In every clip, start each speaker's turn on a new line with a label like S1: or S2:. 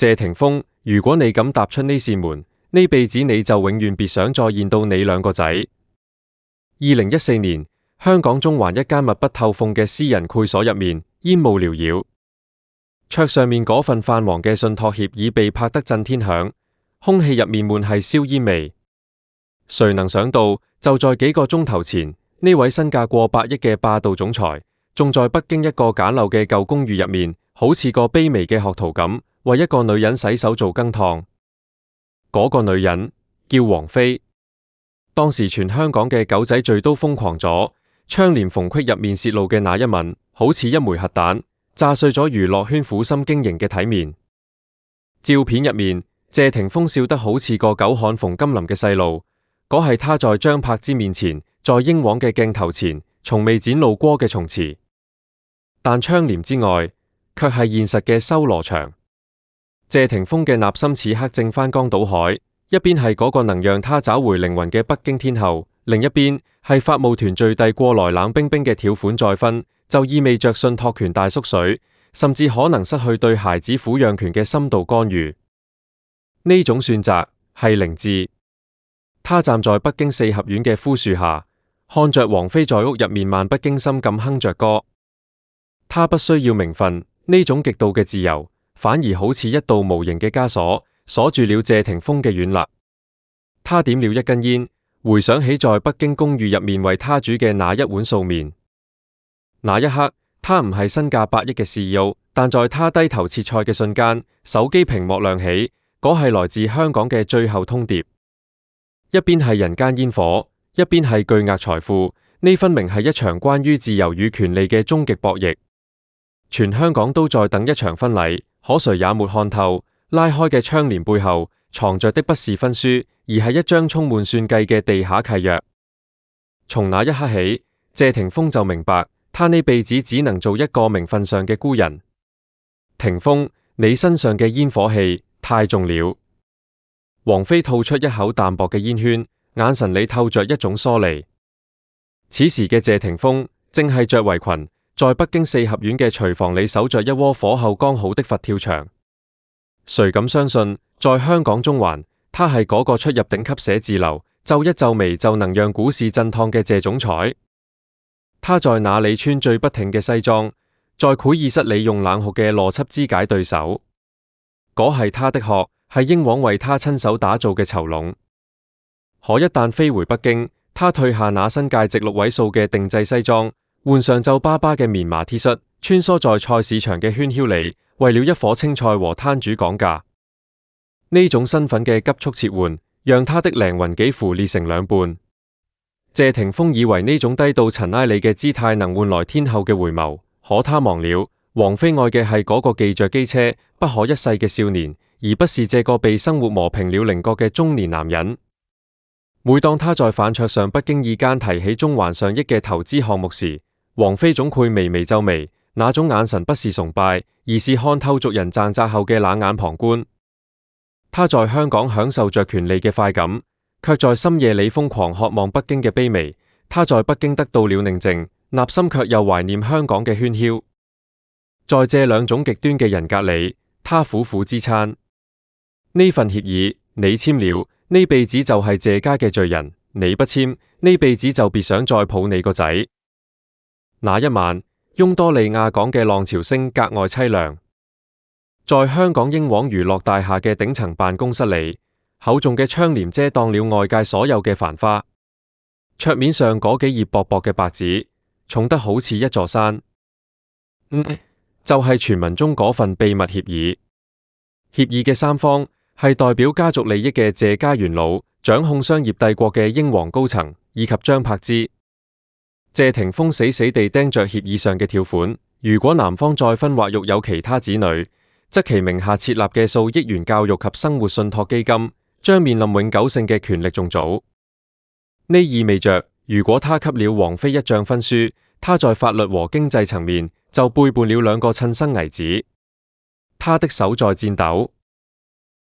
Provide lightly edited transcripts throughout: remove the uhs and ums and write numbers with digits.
S1: 謝霆鋒，如果你敢踏出呢扇門，呢輩子你就永遠別想再見到你兩個仔。2014年，香港中環一間密不透風嘅私人會所入面，煙霧繚繞，桌上面嗰份泛黃嘅信託協議被拍得震天響，空氣入面滿係燒煙味。誰能想到，就在幾個鐘頭前，呢位身價過百億嘅霸道總裁，仲在北京一個簡陋嘅舊公寓入面，好似個卑微嘅學徒咁，為一個女人洗手做羹燙。嗰個女人叫王菲。當時全香港嘅狗仔隊都瘋狂咗，窗簾縫隙入面泄露嘅那一吻，好似一枚核彈，炸碎咗娛樂圈苦心經營嘅體面。照片入面，謝霆鋒笑得好似個久旱逢甘霖嘅細路，嗰係他在張柏芝面前，在英皇嘅鏡頭前，從未展露過嘅從詞。但窗簾之外，卻係現實嘅修羅場。謝霆鋒嘅內心此刻正翻江倒海，一邊係嗰個能讓他找回靈魂嘅北京天后，另一邊係法務團序遞過來冷冰冰嘅條款再婚，就意味着信託權大縮水，甚至可能失去對孩子撫養權嘅深度干預。呢種選擇係明智。他站在北京四合院嘅枯樹下，看着王菲在屋入面漫不經心咁哼着歌。他不需要名分，呢種極度嘅自由，反而好似一道無形嘅枷鎖，鎖住了謝霆鋒嘅軟肋。他點了一根煙，回想起在北京公寓入面為他煮嘅那一碗素麵。那一刻，他唔係身價百億嘅 CEO，但在他低頭切菜嘅瞬間，手機屏幕亮起，嗰係來自香港嘅最後通牒。一邊係人間煙火，一邊係巨額財富，呢分明係一場關於自由與權利嘅終極博弈。全香港都在等一場婚禮，可誰也沒看透，拉開嘅窗簾背後藏着的不是婚書，而係一張充滿算計嘅地下契約。從那一刻起，謝霆鋒就明白，他呢輩子只能做一個名分上嘅孤人。霆鋒，你身上嘅煙火氣太重了。王菲吐出一口淡薄嘅煙圈，眼神裏透着一種疏離。此時嘅謝霆鋒正係着圍裙，在北京四合院嘅廚房裏守着一鍋火候剛好的佛跳牆。誰敢相信，在香港中環，他係嗰個出入頂級寫字樓，皺一皺眉就能讓股市震盪嘅謝總裁？他在那裏穿最不挺嘅西裝，在會議室裏用冷酷嘅邏輯肢解對手。嗰係他的殼，係英皇為他親手打造嘅囚籠。可一旦飛回北京，他退下那身價值6位數嘅定製西裝，換上皺巴巴嘅棉麻 T 恤，穿梭在菜市場嘅圈圈裏，為了一顆青菜和攤主講價。呢種身份嘅急速切換，讓他的靈魂幾乎裂成兩半。謝霆鋒以為呢種低到塵埃里嘅姿態能換來天后嘅回眸，可他忘了，王菲愛嘅係嗰個騎着機車不可一世嘅少年，而不是這個被生活磨平了稜角嘅中年男人。每當他在飯桌上不經意間提起中環上億嘅投資項目時，王菲總會微微皺眉，那種眼神不是崇拜，而是看透族人賺扎後嘅冷眼旁觀。他在香港享受着權利嘅快感，卻在深夜裏瘋狂渴望北京嘅卑微。他在北京得到了寧靜，內心卻又懷念香港嘅喧囂。在這兩種極端嘅人格裏，他苦苦支撐。呢份協議你簽了，呢輩子就係謝家嘅罪人；你不簽，呢輩子就別想再抱你個仔。那一晚，翁多利亞港嘅浪潮聲格外淒涼。在香港英皇娛樂大廈嘅頂層辦公室裏，厚重嘅窗簾遮擋了外界所有嘅繁花。桌面上嗰幾頁薄薄嘅白紙，重得好似一座山。就係傳聞中嗰份秘密協議。協議嘅三方係代表家族利益嘅謝家元老、掌控商業帝國嘅英皇高層以及張柏芝。謝霆鋒死死地盯着協議上嘅條款，如果男方再婚或育有其他子女，則其名下設立嘅數億元教育及生活信託基金將面臨永久性嘅權力重組。呢意味着，如果他給了王菲一張婚書，他在法律和經濟層面就背叛了兩個親生兒子。他的手在顫抖，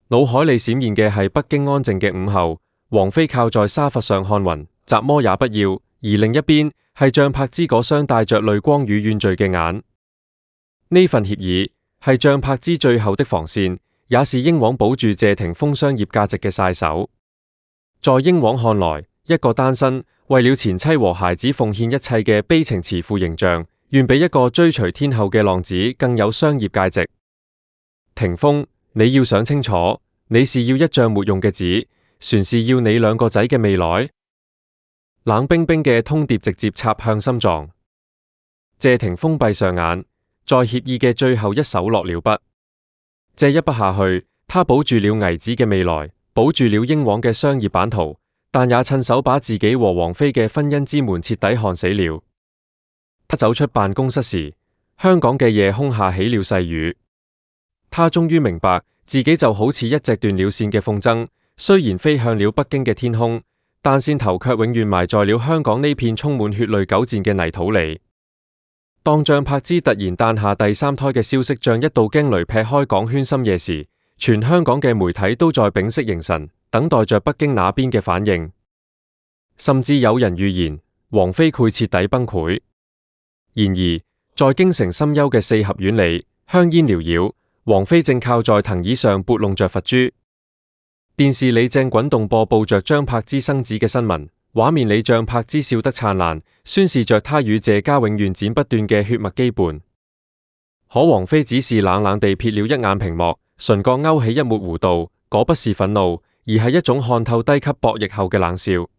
S1: 腦海裏閃現嘅係北京安靜嘅午後，王菲靠在沙發上看雲，雜麼也不要，而另一邊係張柏芝嗰雙帶着淚光與怨罪嘅眼。呢份協議係張柏芝最後的防線，也是英皇保住謝霆鋒商業價值嘅晒手。在英皇看來，一個單身為了前妻和孩子奉獻一切嘅悲情慈父形象，遠比一個追隨天后嘅浪子更有商業價值。霆鋒，你要想清楚，你是要一張沒用嘅紙，船是要你兩個仔嘅未來。冷冰冰嘅通牒直接插向心臟。謝霆鋒閉上眼，在協議嘅最後一手落了筆。這一筆下去，他保住了危子嘅未來，保住了英皇嘅商業版圖，但也趁手把自己和王菲嘅婚姻之門徹底看死了。他走出辦公室時，香港嘅夜空下起了細雨。他終於明白，自己就好似一隻斷了線嘅風箏，雖然飛向了北京嘅天空，但線頭卻永遠埋在了香港呢片充滿血淚久戰嘅泥土裏。當張柏芝突然誕下第三胎嘅消息像一道驚雷劈開港圈深夜時，全香港嘅媒體都在屏息凝神，等待着北京那邊嘅反應。甚至有人預言王菲會徹底崩潰。然而，在京城深幽嘅四合院裏，香煙繚繞，王菲正靠在藤椅上撥弄着佛珠。電視裏正滾動播報着張柏芝生子嘅新聞，畫面裏張柏芝笑得燦爛，宣示着她與謝家永遠剪不斷嘅血脈羈絆。可王菲只是冷冷地瞥了一眼屏幕，唇角勾起一抹弧度，嗰不是憤怒，而係一種看透低級博弈後嘅冷笑。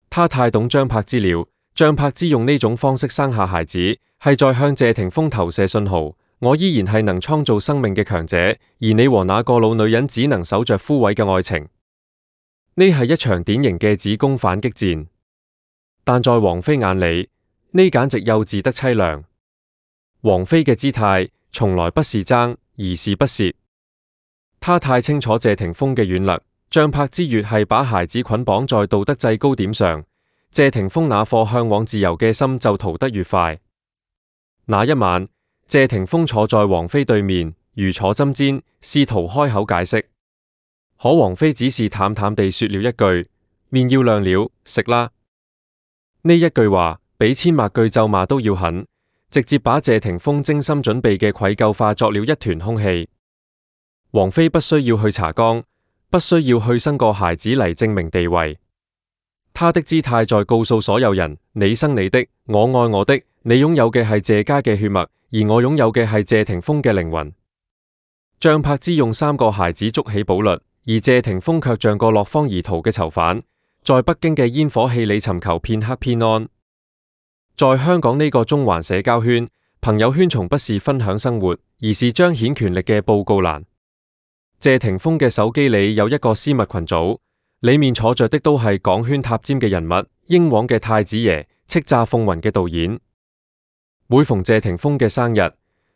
S1: 她太懂張柏芝了，張柏芝用呢種方式生下孩子，係在向謝霆鋒投射信號。我依然係能創造生命嘅強者，而你和那個老女人只能守着枯萎嘅愛情。呢係一場典型嘅子宮反擊戰，但在王菲眼裏，呢簡直幼稚得淒涼。王菲嘅姿態從來不是爭，而是不屑。她太清楚謝霆鋒嘅軟肋，張柏芝越係把孩子捆綁在道德制高點上，謝霆鋒那顆向往自由嘅心就逃得越快。那一晚，謝霆鋒坐在王菲對面，如坐針氈，試圖開口解釋，可王菲只是淡淡地說了一句：面要亮了，食啦。呢一句話比千萬句咒罵都要狠，直接把謝霆鋒精心準備嘅愧疚化作了一團空氣。王菲不需要去查崗，不需要去生個孩子嚟證明地位，她的姿態在告訴所有人：你生你的，我愛我的，你擁有嘅係謝家嘅血脈，而我擁有嘅係謝霆鋒嘅靈魂。張柏芝用3個孩子築起堡壘，而謝霆鋒卻像個落荒而逃嘅囚犯，在北京嘅煙火氣裏尋求片刻偏安。在香港呢個中環社交圈，朋友圈從不是分享生活，而是彰顯權力嘅報告欄。謝霆鋒嘅手機裏有一個私密群組，裏面坐着的都係港圈塔尖嘅人物，英皇嘅太子爺，叱咤風雲嘅導演。每逢謝霆鋒嘅生日，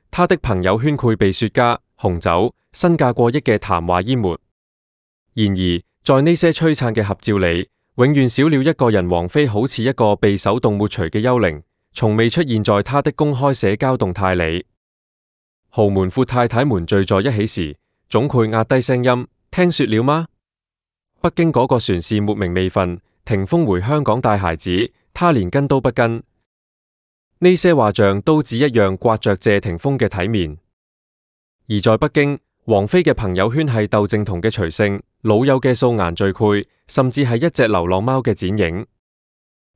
S1: 他的朋友圈會被雪茄、紅酒、身價過億嘅談話淹沒。然而，在呢些璀璨嘅合照裏，永遠少了一個人。王菲好似一個被手動抹除嘅幽靈，從未出現在他的公開社交動態裏。豪門闊太太們聚在一起時，總會壓低聲音：聽說了嗎？北京嗰個船是沒名未分，霆鋒回香港帶孩子，他連跟都不跟。呢些畫像都只一樣刮着謝霆鋒嘅體面。而在北京，王菲嘅朋友圈係竇靖童嘅隨性，老友嘅素顏聚會，甚至係一隻流浪貓嘅剪影。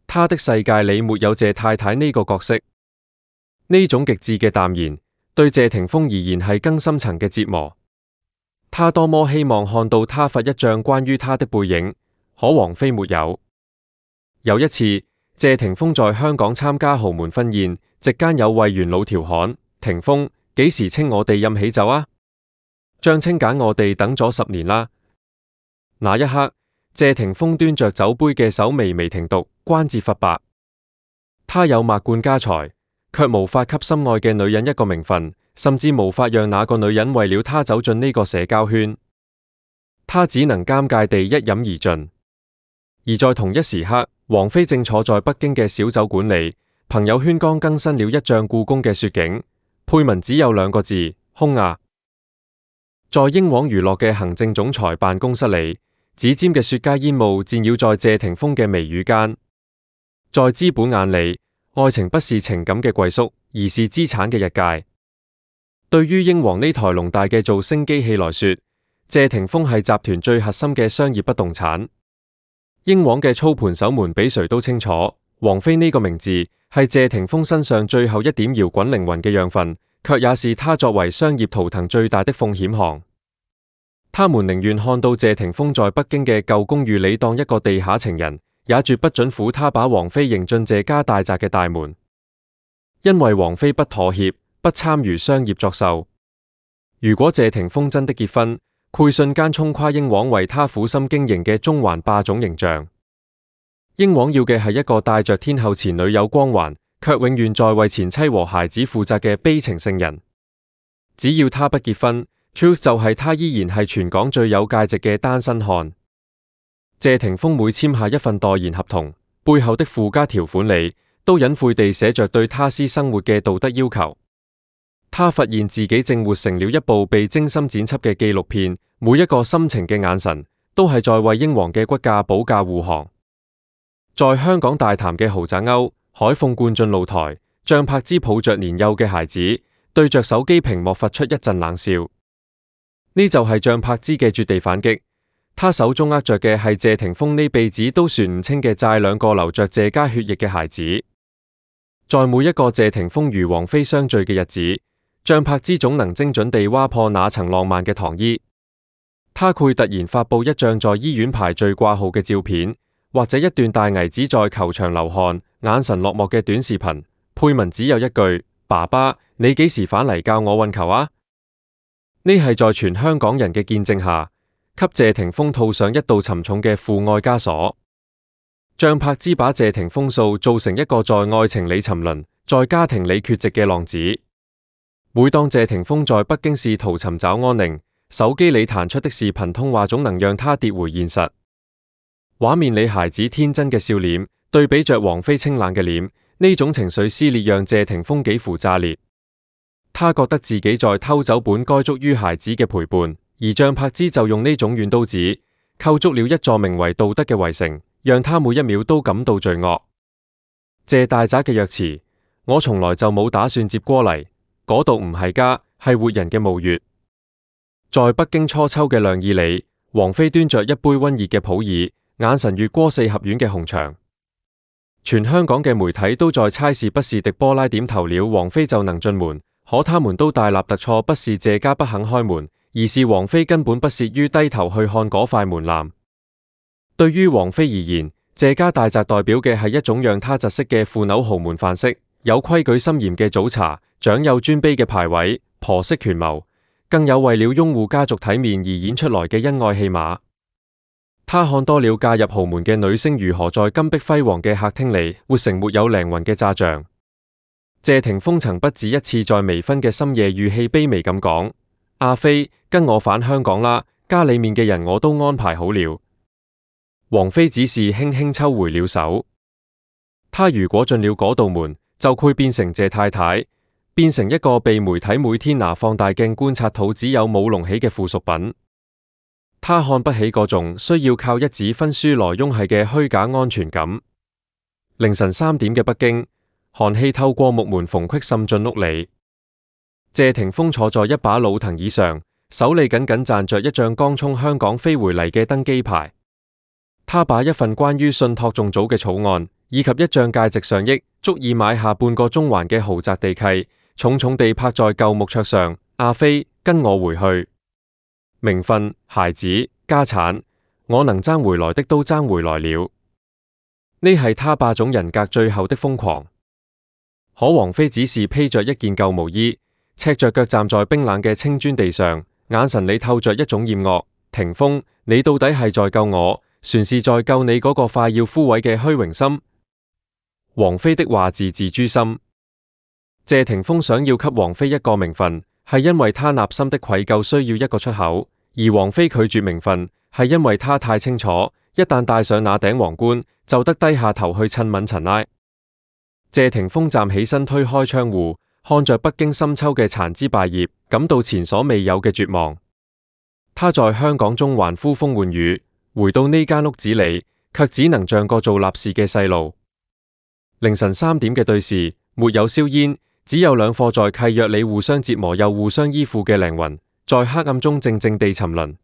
S1: 她的世界裏沒有謝太太呢個角色。呢種極致嘅淡然，對謝霆鋒而言係更深層嘅折磨。他多麼希望看到他發一張關於他的背影，可王菲沒有。有一次，謝霆鋒在香港參加豪門婚宴，席間有位元老調侃：霆鋒，幾時請我哋飲喜酒啊？張清揀我哋等咗10年啦。那一刻，謝霆鋒端着酒杯嘅手微微停頓，關節發白。他有萬貫家財，卻無法給心愛嘅女人一個名分，甚至無法讓那個女人為了他走進呢個社交圈。他只能尷尬地一飲而盡。而在同一時刻，王菲正坐在北京嘅小酒館裏，朋友圈剛更新了一張故宮嘅雪景，配文只有2個字：空啊！在英皇娛樂嘅行政總裁辦公室裏，指尖嘅雪茄煙霧纏繞在謝霆鋒嘅眉宇間。在資本眼裏，愛情不是情感嘅歸宿，而是資產嘅日界。對於英皇呢台龍大嘅造星機器來說，謝霆鋒係集團最核心嘅商業不動產。英皇嘅操盤手們比誰都清楚，王菲呢個名字係謝霆鋒身上最後一點搖滾靈魂嘅養分，卻也是他作為商業圖騰最大的風險項。他們寧願看到謝霆鋒在北京嘅舊公寓裏當一個地下情人，也絕不准撫他把王菲迎進謝家大宅嘅大門，因為王菲不妥協，不參與商業作秀。如果謝霆鋒真的結婚，會瞬間衝垮英皇為他苦心經營嘅中環霸總形象。英皇要嘅係一個帶着天后前女友光環，卻永遠在為前妻和孩子負責嘅悲情聖人。只要他不結婚， Truth 就係他依然係全港最有價值嘅單身漢。謝霆鋒每簽下一份代言合同，背後的附加條款裏都隱晦地寫着對他私生活嘅道德要求。他發現自己正活成了一部被精心剪輯嘅紀錄片，每一個深情嘅眼神都係在為英皇嘅骨架保駕護航。在香港大潭嘅豪宅歐，海鳳灌進露台，張柏芝抱着年幼嘅孩子，對着手機屏幕發出一陣冷笑。呢就係張柏芝嘅絕地反擊。他手中握着嘅係謝霆鋒呢輩子都算唔清嘅債，兩個流着謝家血液嘅孩子。在每一個謝霆鋒與王菲相聚嘅日子，張柏芝總能精準地挖破那層浪漫嘅糖衣。他會突然發佈一張在醫院排序掛號嘅照片，或者一段大姨子在球場流汗、眼神落寞嘅短視頻，配文只有一句：爸爸，你幾時返嚟教我運球啊？呢係在全香港人嘅見證下，給謝霆鋒套上一道沉重嘅父愛枷鎖。張柏芝把謝霆鋒塑造成一個在愛情裏沉淪、在家庭裏缺席嘅浪子。每當謝霆鋒在北京試圖尋找安寧，手機裏彈出的視頻通話總能讓他跌回現實。畫面裏孩子天真嘅笑臉，對比着王菲清冷嘅臉，呢種情緒撕裂讓謝霆鋒幾乎炸裂。他覺得自己在偷走本該屬於孩子嘅陪伴，而張柏芝就用呢種軟刀子構築了一座名為道德嘅圍城，讓他每一秒都感到罪惡。謝大宅嘅約詞，我從來就冇打算接過嚟，嗰度唔係家，係活人嘅墓穴。在北京初秋嘅涼意裏，王菲端着一杯溫熱嘅普洱，眼神越過四合院嘅紅牆。全香港嘅媒體都在猜是不是狄波拉點頭了，王菲就能進門。可他們都大納特錯，不是謝家不肯開門，而是王菲根本不屑於低頭去看嗰塊門檻。對於王菲而言，謝家大宅代表嘅係一種讓她窒息嘅富樓豪門範式，有規矩森嚴嘅早茶，長幼尊卑嘅排位，婆媳權謀，更有為了擁護家族體面而演出來嘅恩愛戲碼。她看多了嫁入豪門嘅女星如何在金碧輝煌嘅客廳裏活成沒有靈魂嘅炸象。謝霆鋒曾不止一次在微醺嘅深夜語氣卑微咁講：阿菲，跟我返香港啦，家裏面嘅人我都安排好了。王菲只是輕輕抽回了手。她如果進了嗰道門，就會變成謝太太，變成一個被媒體每天拿放大鏡觀察肚子有冇隆起嘅附屬品。她看不起嗰種需要靠一紙婚書來擁繫嘅虛假安全感。凌晨3點嘅北京，寒氣透過木門縫隙滲進屋裏。謝霆鋒坐在一把老藤椅上，手裏緊緊攢着一張剛從香港飛回嚟嘅登機牌。他把一份關於信託重組嘅草案，以及一張價值上億足以買下半個中環嘅豪宅地契，重重地拍在舊木桌上。阿菲，跟我回去。名分、孩子、家產，我能爭回來的都爭回來了。呢係他霸總人格最後的瘋狂。可王菲只是披着一件舊毛衣，赤着腳站在冰冷嘅青磚地上，眼神裏透着一種厭惡。霆鋒，你到底係在救我，船是在救你嗰個快要枯萎嘅虛榮心？王菲的話字字誅心。謝霆鋒想要給王菲一個名分，係因為他內心的愧疚需要一個出口；而王菲拒絕名分，係因為他太清楚，一旦戴上那頂皇冠，就得低下頭去親吻塵埃。謝霆鋒站起身，推開窗戶，看着北京深秋嘅殘枝敗葉，感到前所未有嘅絕望。他在香港中環呼風喚雨，回到呢間屋子裏，卻只能像個做立事嘅細路。凌晨3點嘅對視，沒有硝煙，只有兩顆在契約裏互相折磨又互相依附嘅靈魂，在黑暗中靜靜地沉淪。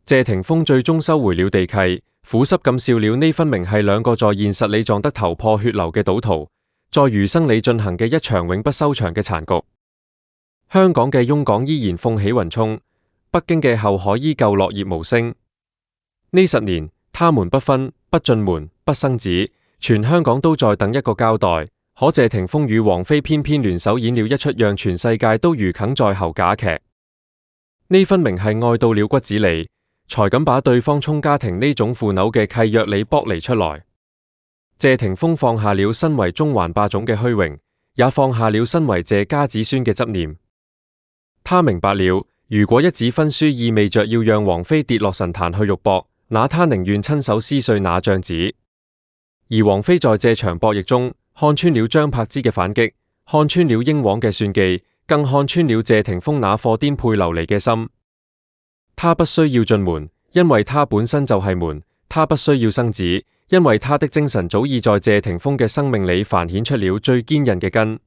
S1: 謝霆鋒最終收回了地契，苦澀咁笑了。呢分明係兩個在現實裏撞得頭破血流嘅賭徒，在餘生裏進行嘅一場永不收場嘅殘局。香港嘅翁港依然風起雲湧，北京嘅後海依舊落葉無聲。呢10年，他們不婚、不進門、不生子，全香港都在等一個交代。可謝霆鋒與王菲偏偏聯手演了一出讓全世界都如鯁在喉假劇。呢分明係愛到了骨子裏，才敢把對方從家庭呢種腐朽嘅契約裏剝離出來。謝霆鋒放下了身為中環霸總嘅虛榮，也放下了身為謝家子孫嘅執念。他明白了，如果一紙婚書意味着要讓王菲跌落神壇去肉搏，那他寧願親手撕碎那張紙。而王菲在這場博弈中，看穿了張柏芝嘅反擊，看穿了英皇嘅算計，更看穿了謝霆鋒那顆顛沛流離嘅心。他不需要進門，因為他本身就係門；他不需要生子，因為他的精神早已在謝霆鋒嘅生命裏繁衍出了最堅韌嘅根。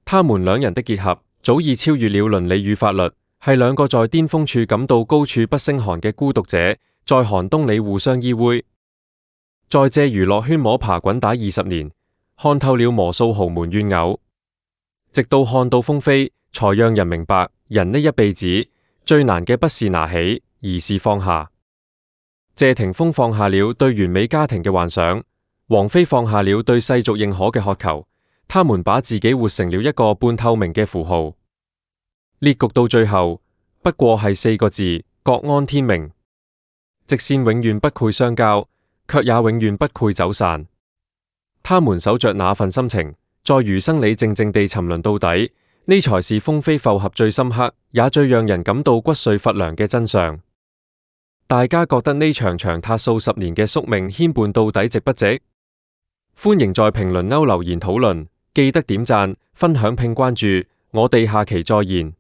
S1: 他們兩人的結合早已超越了倫理與法律，係兩個在巔峰處感到高處不勝寒嘅孤獨者，在寒冬裏互相依偎。在這娛樂圈摸爬滾打20年，看透了無數豪門怨偶，直到看到風飛，才讓人明白，人呢一輩子最難嘅不是拿起，而是放下。謝霆鋒放下了對完美家庭嘅幻想，王菲放下了對世俗認可嘅渴求，他們把自己活成了一個半透明嘅符號。列局到最後不過係4個字：各安天命。直線永遠不配相交，卻也永遠不配走散。他們守着那份心情，在餘生裏靜靜地沉淪到底，呢才是風飛復合最深刻，也最讓人感到骨髓乏涼嘅真相。大家覺得呢場長達數十年嘅宿命牽絆到底值不值？歡迎在評論區留言討論，記得點讚、分享並關注，我哋下期再見。